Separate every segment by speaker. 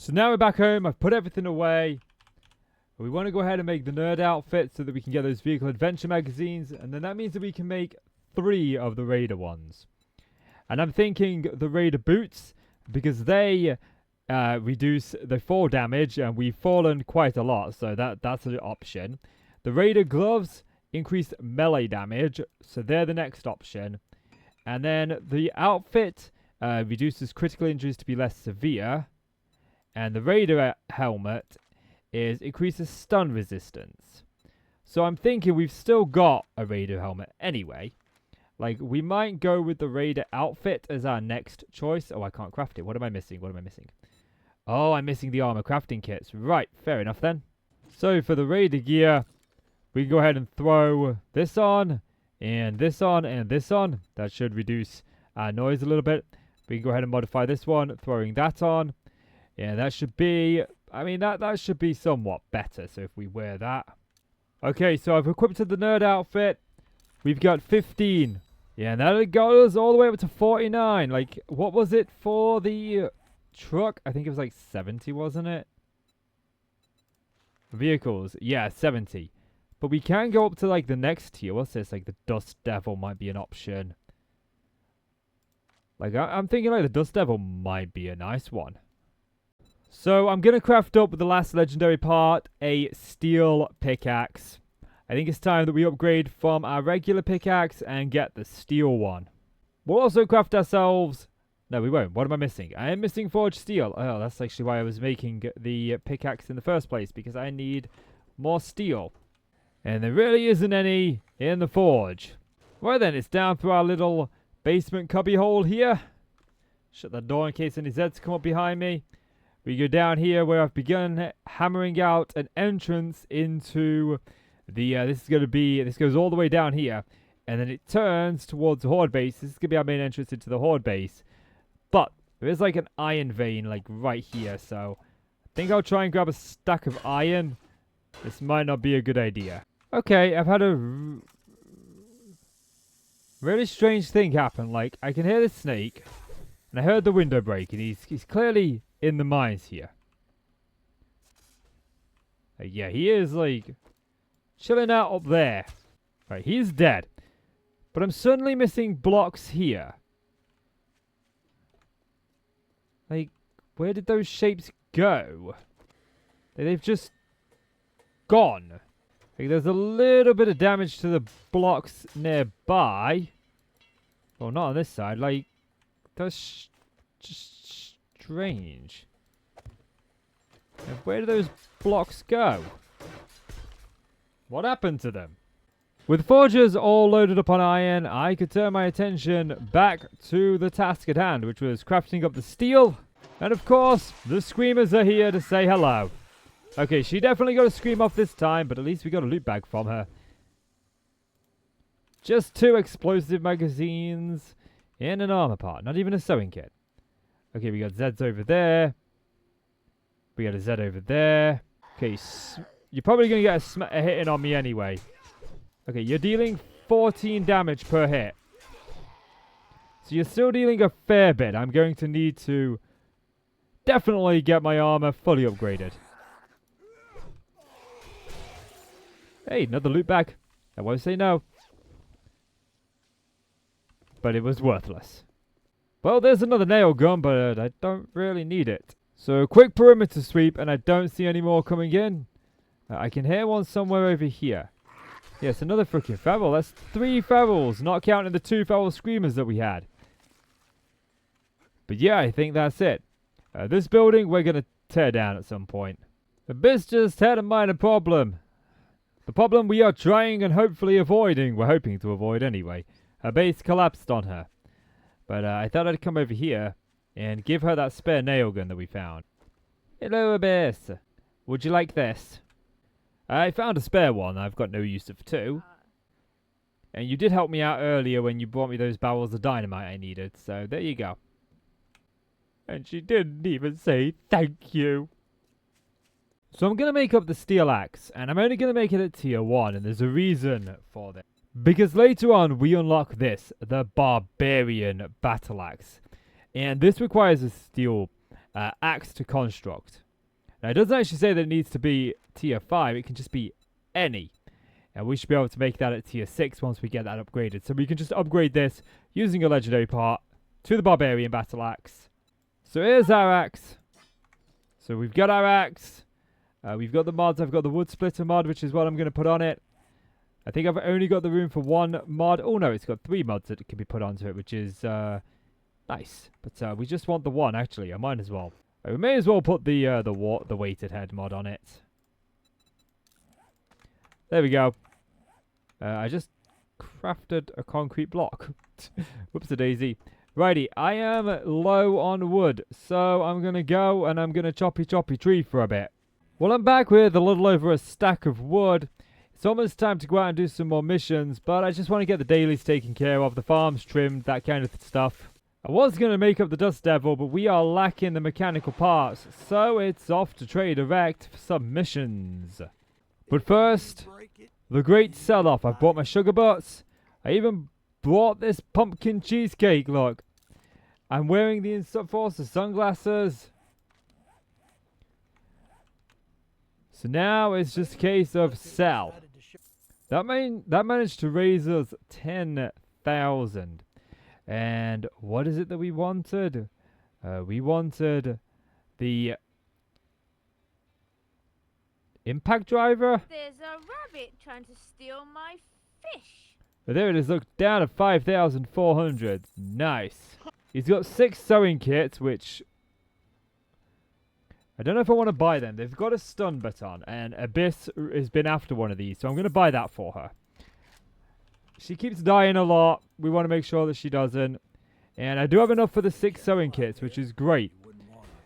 Speaker 1: So now we're back home. I've put everything away. We want to go ahead and make the nerd outfit so that we can get those vehicle adventure magazines. And then that means that we can make 3 of the Raider ones. And I'm thinking the Raider boots, because they reduce the fall damage, and we've fallen quite a lot, so that's an option. The Raider gloves increase melee damage, so they're the next option. And then the outfit reduces critical injuries to be less severe. And the Raider helmet increases stun resistance. So I'm thinking we've still got a Raider helmet anyway. Like, we might go with the Raider outfit as our next choice. Oh, I can't craft it. What am I missing? What am I missing? Oh, I'm missing the armor crafting kits. Right, fair enough then. So for the Raider gear, we can go ahead and throw this on, and this on, and this on. That should reduce our noise a little bit. We can go ahead and modify this one, throwing that on. Yeah, that should be, I mean, that should be somewhat better. So if we wear that. Okay, so I've equipped the nerd outfit. We've got 15. Yeah, and that goes all the way up to 49. Like, what was it for the truck? I think it was like 70, wasn't it? Vehicles. Yeah, 70. But we can go up to, like, the next tier. What's this? Like, the Dust Devil might be an option. Like, I'm thinking, like, the Dust Devil might be a nice one. So, I'm going to craft up with the last legendary part, a steel pickaxe. I think it's time that we upgrade from our regular pickaxe and get the steel one. We'll also craft ourselves... No, we won't. What am I missing? I am missing forged steel. Oh, that's actually why I was making the pickaxe in the first place, because I need more steel. And there really isn't any in the forge. Right then, it's down through our little basement cubby hole here. Shut that door in case any Zeds come up behind me. We go down here where I've begun hammering out an entrance into... this goes all the way down here, and then it turns towards the Horde base. This is going to be our main entrance into the Horde base, but there is like an iron vein like right here, so I think I'll try and grab a stack of iron. This might not be a good idea. Okay, I've had a really strange thing happen. Like, I can hear the snake, and I heard the window break, and he's clearly in the mines here. Yeah, he is like... chilling out up there. Right, he's dead. But I'm suddenly missing blocks here. Like, where did those shapes go? They've just gone. Like, there's a little bit of damage to the blocks nearby. Well, not on this side. Like, that's just strange. And where do those blocks go? What happened to them? With forgers all loaded up on iron, I could turn my attention back to the task at hand, which was crafting up the steel. And of course, the screamers are here to say hello. Okay, she definitely got a scream off this time, but at least we got a loot bag from her. Just 2 explosive magazines and an armor part, not even a sewing kit. Okay, we got Zeds over there. We got a Z over there. Okay, you're probably going to get a hit in on me anyway. Okay, you're dealing 14 damage per hit. So you're still dealing a fair bit. I'm going to need to definitely get my armor fully upgraded. Hey, another loot bag. I won't say no. But it was worthless. Well, there's another nail gun, but I don't really need it. So, quick perimeter sweep, and I don't see any more coming in. I can hear one somewhere over here. Yes, another freaking feral. That's 3 ferals, not counting the 2 feral screamers that we had. But yeah, I think that's it. This building we're going to tear down at some point. The bitch just had a minor problem. The problem we are trying and hopefully avoiding. We're hoping to avoid anyway. Her base collapsed on her. But I thought I'd come over here and give her that spare nail gun that we found. Hello, Abyss. Would you like this? I found a spare one. I've got no use of 2. And you did help me out earlier when you brought me those barrels of dynamite I needed. So there you go. And she didn't even say thank you. So I'm going to make up the steel axe. And I'm only going to make it at tier 1. And there's a reason for this. Because later on we unlock this. The Barbarian Battle Axe. And this requires a steel axe to construct. Now, it doesn't actually say that it needs to be tier 5. It can just be any. And we should be able to make that at tier 6 once we get that upgraded. So we can just upgrade this using a legendary part to the barbarian battle axe. So here's our axe. So we've got our axe. We've got the mods. I've got the wood splitter mod, which is what I'm going to put on it. I think I've only got the room for one mod. Oh no, it's got 3 mods that can be put onto it, which is nice. But we just want the one, actually. I might as well. We may as well put the weighted head mod on it. There we go. I just crafted a concrete block. Whoops-a-daisy. Righty, I am low on wood, so I'm going to go and I'm going to choppy tree for a bit. Well, I'm back with a little over a stack of wood. It's almost time to go out and do some more missions, but I just want to get the dailies taken care of, the farms trimmed, that kind of stuff. I was going to make up the Dust Devil, but we are lacking the mechanical parts, so it's off to Trade Direct for some missions. But first, the great sell-off. I've bought my sugar butts. I even bought this pumpkin cheesecake, look. I'm wearing the Enforcer sunglasses. So now it's just a case of sell. That managed to raise us 10,000. And what is it that we wanted? We wanted the impact driver.
Speaker 2: There's a rabbit trying to steal my fish.
Speaker 1: But there it is, look, down to 5,400. Nice. He's got 6 sewing kits, which I don't know if I want to buy them. They've got a stun baton, and Abyss has been after one of these, so I'm going to buy that for her. She keeps dying a lot. We want to make sure that she doesn't. And I do have enough for the 6 sewing kits, which is great.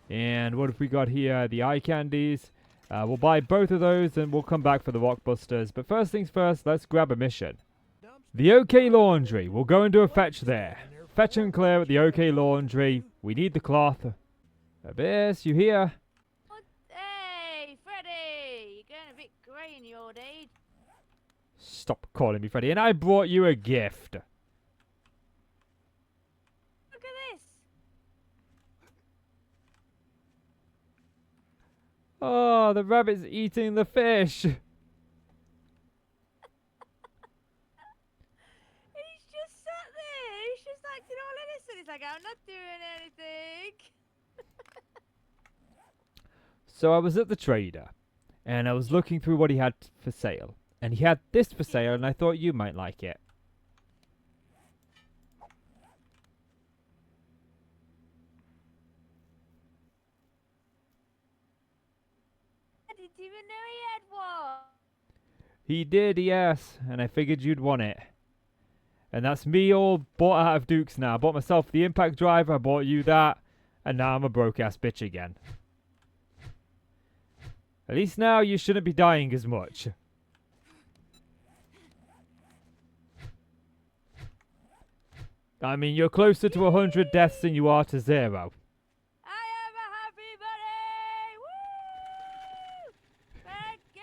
Speaker 1: And what have we got here? The eye candies. We'll buy both of those, and we'll come back for the rock busters. But first things first, let's grab a mission. The OK Laundry. We'll go and do a fetch there. Fetch and clear at the OK Laundry. We need the cloth. Abyss, you here?
Speaker 2: Hey, Freddy! You're getting a bit grey in the old age.
Speaker 1: Stop calling me Freddy. And I brought you a gift.
Speaker 2: Look at this.
Speaker 1: Oh, the rabbit's eating the fish.
Speaker 2: He's just sat there. He's just acting all innocent. He's like, I'm not doing anything.
Speaker 1: So I was at the trader, and I was looking through what he had for sale. And he had this for sale, and I thought you might like it.
Speaker 2: I didn't even know he had one.
Speaker 1: He did, yes, and I figured you'd want it. And that's me all bought out of Dukes now. I bought myself the impact driver, I bought you that, and now I'm a broke-ass bitch again. At least now you shouldn't be dying as much. I mean, you're closer to 100 deaths than you are to 0.
Speaker 2: I am a happy bunny! Woo! Thank you!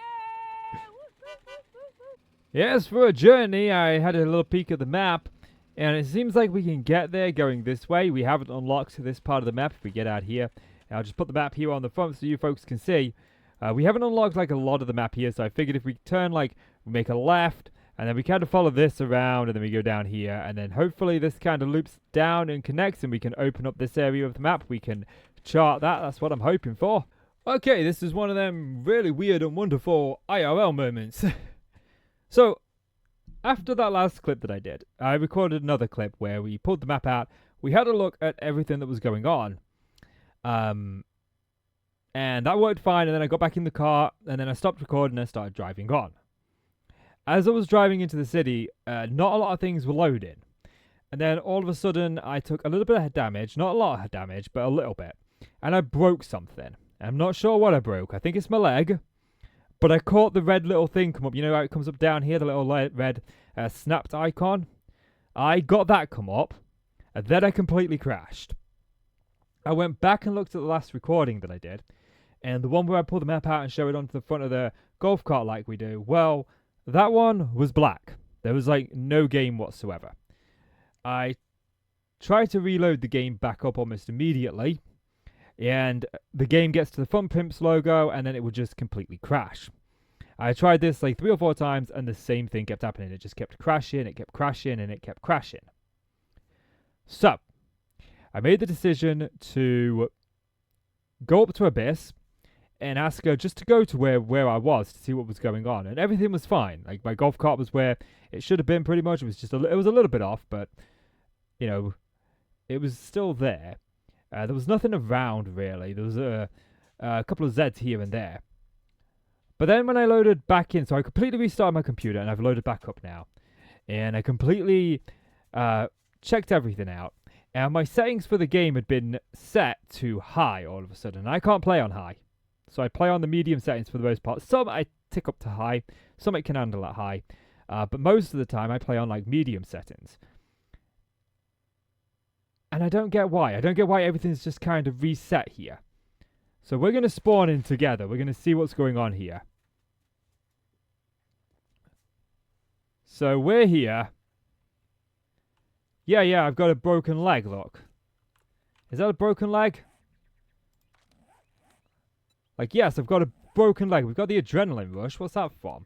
Speaker 2: Woo, woo, woo, woo, woo.
Speaker 1: Yes, for a journey, I had a little peek at the map, and it seems like we can get there going this way. We haven't unlocked this part of the map if we get out here. I'll just put the map here on the front so you folks can see. We haven't unlocked like a lot of the map here, so I figured if we turn like, we make a left, and then we kind of follow this around, and then we go down here, and then hopefully this kind of loops down and connects, and we can open up this area of the map. We can chart that. That's what I'm hoping for. Okay, this is one of them really weird and wonderful IRL moments. So, after that last clip that I did, I recorded another clip where we pulled the map out. We had a look at everything that was going on. And that worked fine, and then I got back in the car, and then I stopped recording and I started driving on. As I was driving into the city, not a lot of things were loading. And then all of a sudden, I took a little bit of damage, not a lot of damage, but a little bit. And I broke something. I'm not sure what I broke. I think it's my leg. But I caught the red little thing come up. You know how it comes up down here, the little red snapped icon? I got that come up, and then I completely crashed. I went back and looked at the last recording that I did, and the one where I pulled the map out and show it onto the front of the golf cart like we do, well, that one was black. There was like no game whatsoever. I tried to reload the game back up almost immediately, and the game gets to the Fun Pimps logo, and then it would just completely crash. I tried this like 3 or 4 times, and the same thing kept happening. It just kept crashing, it kept crashing, and it kept crashing. So, I made the decision to go up to Abyss and ask her just to go to where I was to see what was going on, and everything was fine. Like, my golf cart was where it should have been pretty much. It was just it was a little bit off, but you know, it was still there. There was nothing around really. There was a couple of Zeds here and there. But then when I loaded back in, so I completely restarted my computer and I've loaded back up now, and I completely checked everything out. And my settings for the game had been set to high all of a sudden. I can't play on high. So I play on the medium settings for the most part. Some I tick up to high, some it can handle at high. But most of the time I play on like medium settings. And I don't get why. I don't get why everything's just kind of reset here. So we're going to spawn in together. We're going to see what's going on here. So we're here. Yeah, I've got a broken leg, look. Is that a broken leg? Like, yes, I've got a broken leg. We've got the adrenaline rush. What's that from?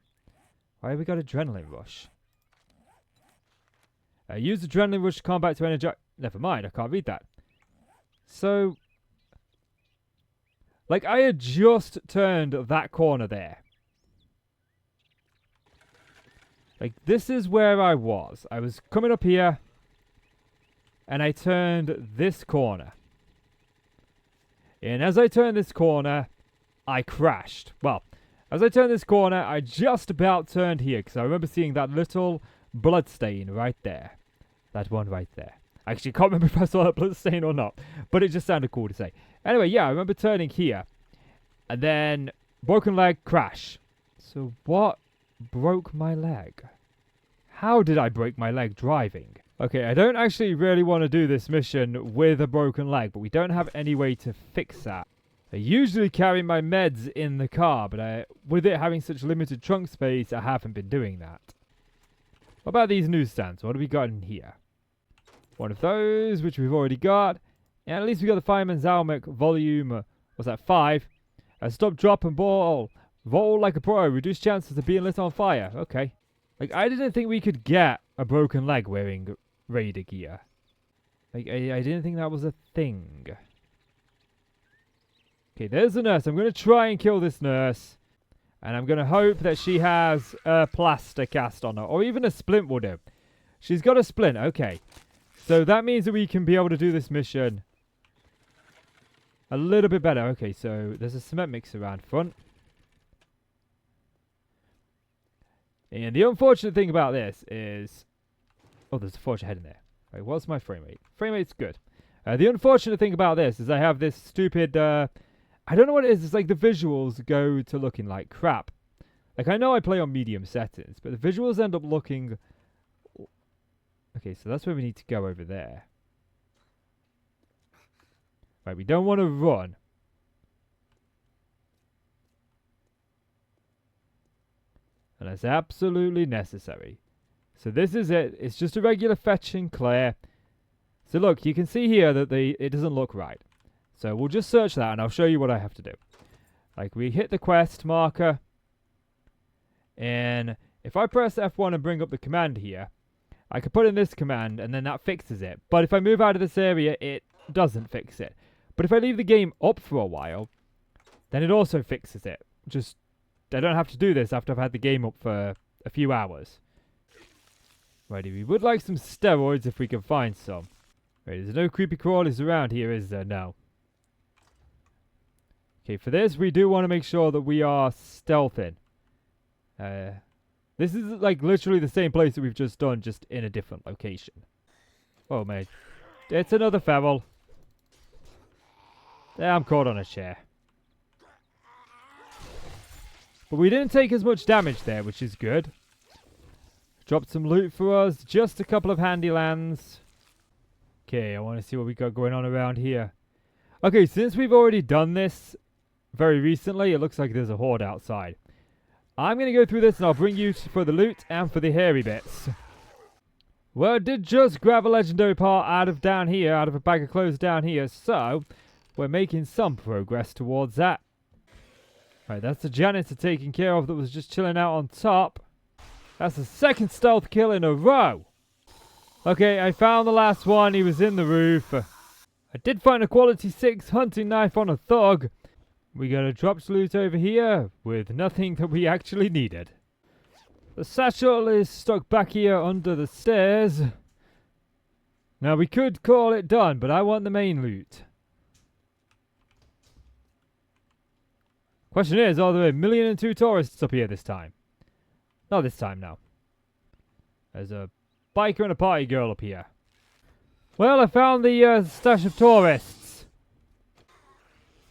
Speaker 1: Why have we got adrenaline rush? Use adrenaline rush to combat to energize... Never mind, I can't read that. So... like, I had just turned that corner there. Like, this is where I was. I was coming up here. And I turned this corner. And as I turned this corner, I crashed. Well, as I turned this corner, I just about turned here. Because I remember seeing that little blood stain right there. That one right there. I actually can't remember if I saw that blood stain or not. But it just sounded cool to say. Anyway, yeah, I remember turning here. And then, broken leg, crash. So what broke my leg? How did I break my leg driving? Okay, I don't actually really want to do this mission with a broken leg, but we don't have any way to fix that. I usually carry my meds in the car, but with it having such limited trunk space, I haven't been doing that. What about these newsstands? What have we got in here? One of those, which we've already got. And at least we got the Fireman's Almanac volume, what's that, 5. Stop, drop, and ball. Roll like a pro. Reduce chances of being lit on fire. Okay. Like, I didn't think we could get a broken leg wearing Raider gear. Like, I didn't think that was a thing. Okay, there's the nurse. I'm going to try and kill this nurse. And I'm going to hope that she has a plaster cast on her. Or even a splint will do. She's got a splint. Okay. So that means that we can be able to do this mission a little bit better. Okay, so there's a cement mixer around front. And the unfortunate thing about this is... oh, there's a forge head in there. Wait, what's my frame rate? Frame rate's good. The unfortunate thing about this is I have this stupid... I don't know what it is. It's like the visuals go to looking like crap. Like, I know I play on medium settings, but the visuals end up looking... okay, so that's where we need to go over there. Right, we don't want to run. And that's absolutely necessary. So this is it. It's just a regular fetch and clear. So look, you can see here that it doesn't look right. So we'll just search that and I'll show you what I have to do. Like, we hit the quest marker. And if I press F1 and bring up the command here, I can put in this command and then that fixes it. But if I move out of this area, it doesn't fix it. But if I leave the game up for a while, then it also fixes it. Just, I don't have to do this after I've had the game up for a few hours. Righty, we would like some steroids if we can find some. Right, there's no creepy crawlies around here, is there? No. Okay, for this, we do want to make sure that we are stealthing. This is like literally the same place that we've just done, just in a different location. Oh, mate. It's another feral. Yeah, I'm caught on a chair. But we didn't take as much damage there, which is good. Dropped some loot for us. Just a couple of handy lands. Okay, I want to see what we got going on around here. Okay, since we've already done this very recently, it looks like there's a horde outside. I'm going to go through this and I'll bring you for the loot and for the hairy bits. Well, I did just grab a legendary part out of down here, out of a bag of clothes down here, so we're making some progress towards that. Right, that's the janitor taken care of that was just chilling out on top. That's the second stealth kill in a row. Okay, I found the last one. He was in the roof. I did find a quality 6 hunting knife on a thug. We got a dropped loot over here with nothing that we actually needed. The satchel is stuck back here under the stairs. Now we could call it done, but I want the main loot. Question is, are there 1,000,002 tourists up here this time? Not this time, no. There's a biker and a party girl up here. Well, I found the stash of tourists.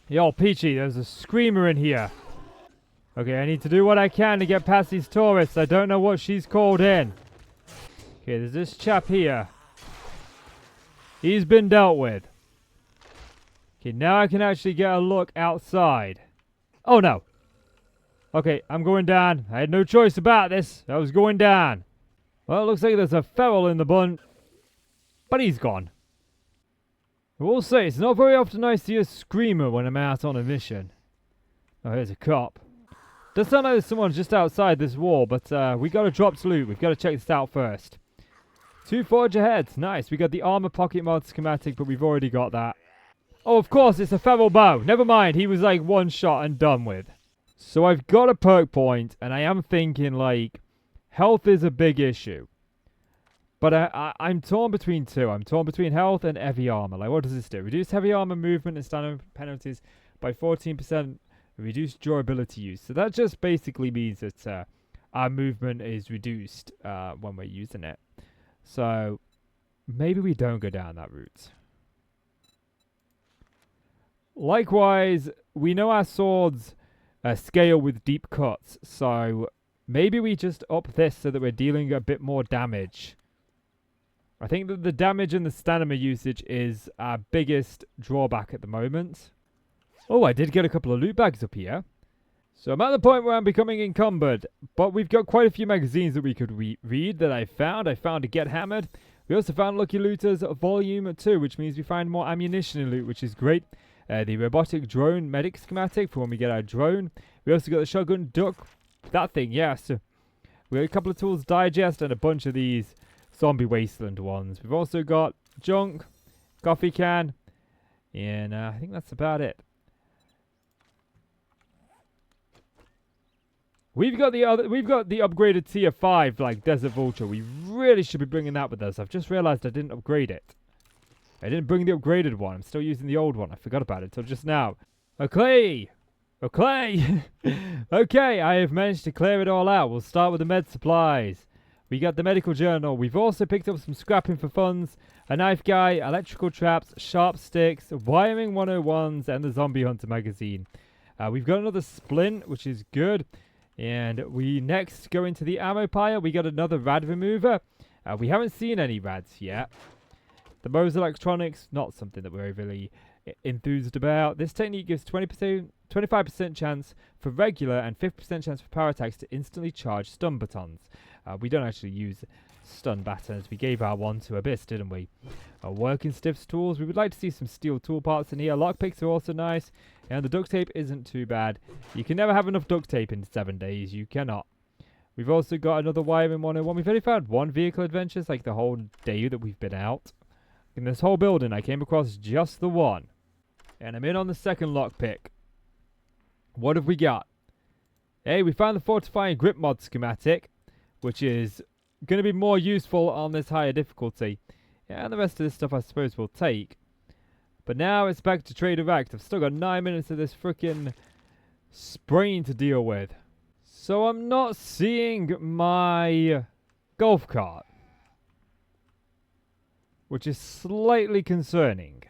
Speaker 1: Yo, Peachy, there's a screamer in here. Okay, I need to do what I can to get past these tourists. I don't know what she's called in. Okay, there's this chap here. He's been dealt with. Okay, now I can actually get a look outside. Oh, no. Okay, I'm going down. I had no choice about this. I was going down. Well, it looks like there's a feral in the bunch. But he's gone. I will say, it's not very often I see a screamer when I'm out on a mission. Oh, here's a cop. Does sound like there's someone just outside this wall, but we got a dropped loot. We've got to check this out first. 2 forge ahead. Nice. We got the armor pocket mod schematic, but we've already got that. Oh, of course, it's a feral bow. Never mind. He was like one shot and done with. So I've got a perk point, and I am thinking, like, health is a big issue. But I'm torn between two. I'm torn between health and heavy armor. Like, what does this do? Reduce heavy armor movement and stamina penalties by 14%. Reduce durability use. So that just basically means that our movement is reduced when we're using it. So maybe we don't go down that route. Likewise, we know our swords scale with deep cuts. So maybe we just up this so that we're dealing a bit more damage. I think that the damage and the stamina usage is our biggest drawback at the moment. Oh, I did get a couple of loot bags up here. So I'm at the point where I'm becoming encumbered. But we've got quite a few magazines that we could read that I found. I found a Get Hammered. We also found Lucky Looters Volume 2, which means we find more ammunition in loot, which is great. The robotic drone medic schematic for when we get our drone. We also got the shotgun duck. That thing, yes. We got a couple of tools digest and a bunch of these zombie wasteland ones. We've also got junk, coffee can, and I think that's about it. We've got the upgraded tier 5 like Desert Vulture. We really should be bringing that with us. I've just realized I didn't upgrade it. I didn't bring the upgraded one. I'm still using the old one. I forgot about it until just now. Okay. Okay. Okay, I have managed to clear it all out. We'll start with the med supplies. We got the medical journal. We've also picked up some scrapping for funds, a knife guy, electrical traps, sharp sticks, wiring 101s, and the zombie hunter magazine. We've got another splint, which is good. And we next go into the ammo pile. We got another rad remover. We haven't seen any rads yet. The Bose electronics, not something that we're really enthused about. This technique gives 25% chance for regular and 50% chance for power attacks to instantly charge stun batons. We don't actually use stun batons. We gave our one to Abyss, didn't we? Working stiffs tools. We would like to see some steel tool parts in here. Lockpicks are also nice. And the duct tape isn't too bad. You can never have enough duct tape in 7 days. You cannot. We've also got another wiring 101. We've only found one vehicle adventures like the whole day that we've been out. In this whole building, I came across just the one. And I'm in on the second lockpick. What have we got? Hey, we found the fortifying grip mod schematic, which is going to be more useful on this higher difficulty. Yeah, and the rest of this stuff I suppose we'll take. But now it's back to Trader Act. I've still got 9 minutes of this frickin' sprain to deal with. So I'm not seeing my golf cart, which is slightly concerning.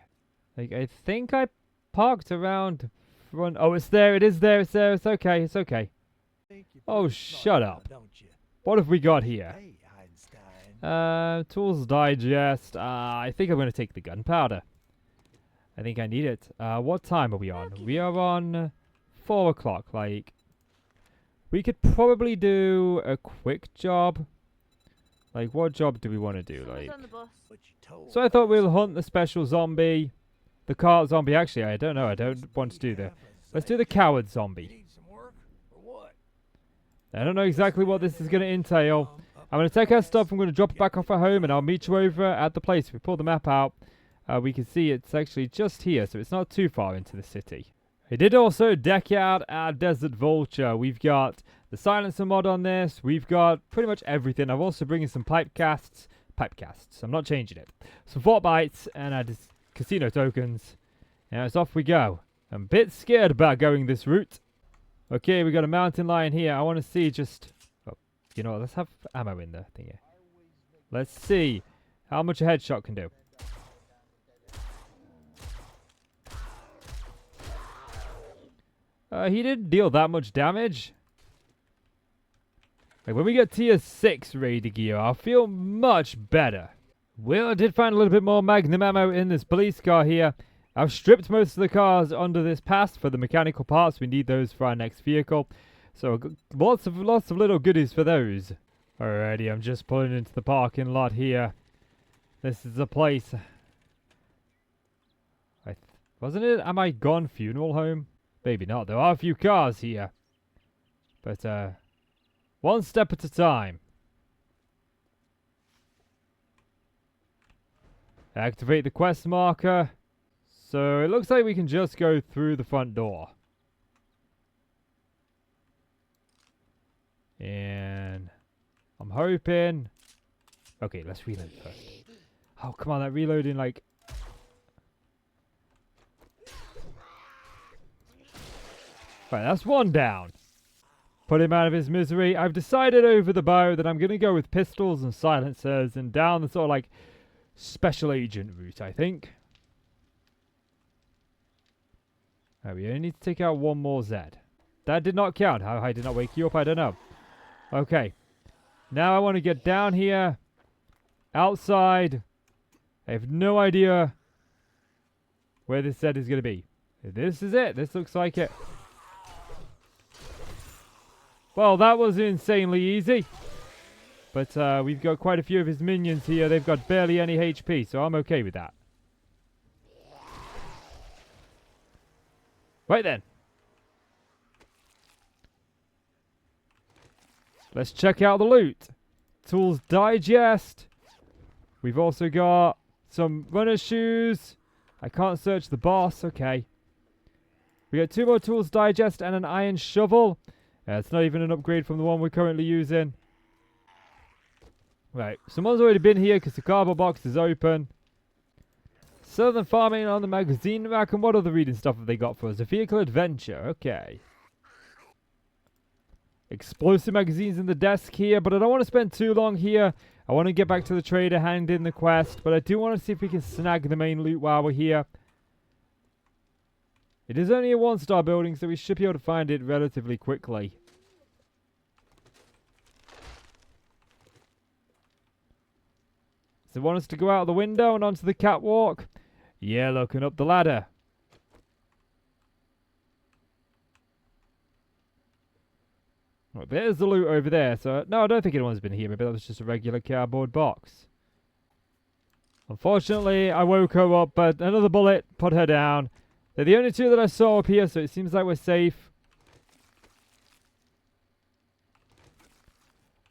Speaker 1: Like, I think I parked around front. Oh, it's there. It is there. It's there. It's okay. It's okay. Oh, shut up. What have we got here? Tools digest. I think I'm going to take the gunpowder. I think I need it. What time are we on? We are on 4 o'clock. Like, we could probably do a quick job. Like, what job do we want to do? Like, so I thought we'll hunt the special zombie. the cart zombie. Actually, I don't know. I don't want to do the... Let's do the coward zombie.
Speaker 3: Need some work or what?
Speaker 1: I don't know exactly what this is going to entail. I'm going to take our stuff. I'm going to drop it back off at home, and I'll meet you over at the place. If we pull the map out, we can see it's actually just here, so it's not too far into the city. We did also deck out our Desert Vulture. We've got the silencer mod on this. We've got pretty much everything. I've also bringing some pipe casts. I'm not changing it. Some fort bites and our casino tokens. And it's off we go. I'm a bit scared about going this route. Okay, we got a mountain lion here. I want to see just... Oh, you know what? Let's have ammo in the thing here. Let's see how much a headshot can do. He didn't deal that much damage. Like when we get tier 6 Raider gear, I'll feel much better. Well, I did find a little bit more magnum ammo in this police car here. I've stripped most of the cars under this pass for the mechanical parts. We need those for our next vehicle. So lots of little goodies for those. Alrighty, I'm just pulling into the parking lot here. This is the place. Wasn't it Am I Gone Funeral Home? Maybe not. There are a few cars here. But, one step at a time. Activate the quest marker. So, it looks like we can just go through the front door. And I'm hoping... Okay, let's reload first. Oh, come on, that reloading, like... Right, that's one down. Put him out of his misery. I've decided over the bow that I'm going to go with pistols and silencers and down the sort of like special agent route, I think. Right, we only need to take out one more Z. That did not count. How I did not wake you up, I don't know. Okay. Now I want to get down here. Outside. I have no idea where this Z is going to be. This is it. This looks like it. Well, that was insanely easy. But we've got quite a few of his minions here. They've got barely any HP, so I'm okay with that. Right then. Let's check out the loot. Tools Digest. We've also got some runner shoes. I can't search the boss. Okay. We got 2 more Tools Digest and an iron shovel. It's not even an upgrade from the one we're currently using. Right, someone's already been here because the cardboard box is open. Southern farming on the magazine rack, and what other reading stuff have they got for us? A vehicle adventure, okay. Explosive magazines in the desk here, but I don't want to spend too long here. I want to get back to the trader, hand in the quest, but I do want to see if we can snag the main loot while we're here. It is only a 1-star building, so we should be able to find it relatively quickly. So want us to go out the window and onto the catwalk? Yeah, looking up the ladder. Right, there's the loot over there. So no, I don't think anyone's been here. Maybe that was just a regular cardboard box. Unfortunately, I woke her up, but another bullet put her down. They're the only 2 that I saw up here, so it seems like we're safe.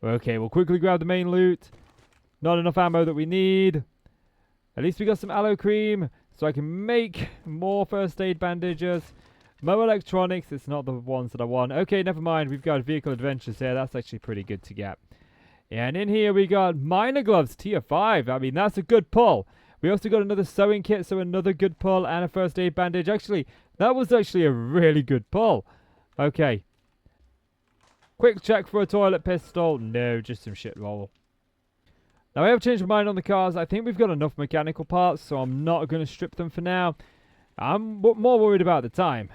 Speaker 1: Okay, we'll quickly grab the main loot. Not enough ammo that we need. At least we got some aloe cream, so I can make more first aid bandages. More electronics, it's not the ones that I want. Okay, never mind, we've got vehicle adventures here. That's actually pretty good to get. And in here we got miner gloves, tier 5. I mean, that's a good pull. We also got another sewing kit, so another good pull, and a first aid bandage. Actually, that was actually a really good pull. Okay. Quick check for a toilet pistol. No, just some shit roll. Now, I have changed my mind on the cars. I think we've got enough mechanical parts, so I'm not going to strip them for now. I'm more worried about the time.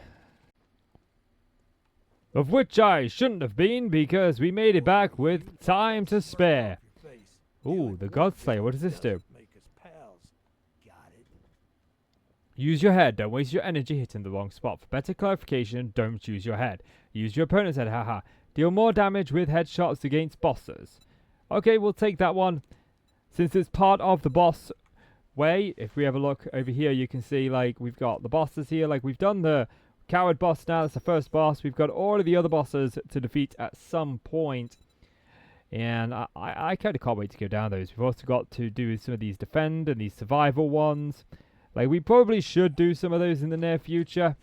Speaker 1: Of which I shouldn't have been, because we made it back with time to spare. Ooh, the Godslayer. What does this do? Use your head. Don't waste your energy hitting the wrong spot. For better clarification, don't use your head. Use your opponent's head. Haha. Deal more damage with headshots against bosses. Okay, we'll take that one. Since it's part of the boss way. If we have a look over here, you can see like we've got the bosses here. Like we've done the coward boss now. That's the first boss. We've got all of the other bosses to defeat at some point. And I kind of can't wait to go down those. We've also got to do some of these defend and these survival ones. Like we probably should do some of those in the near future.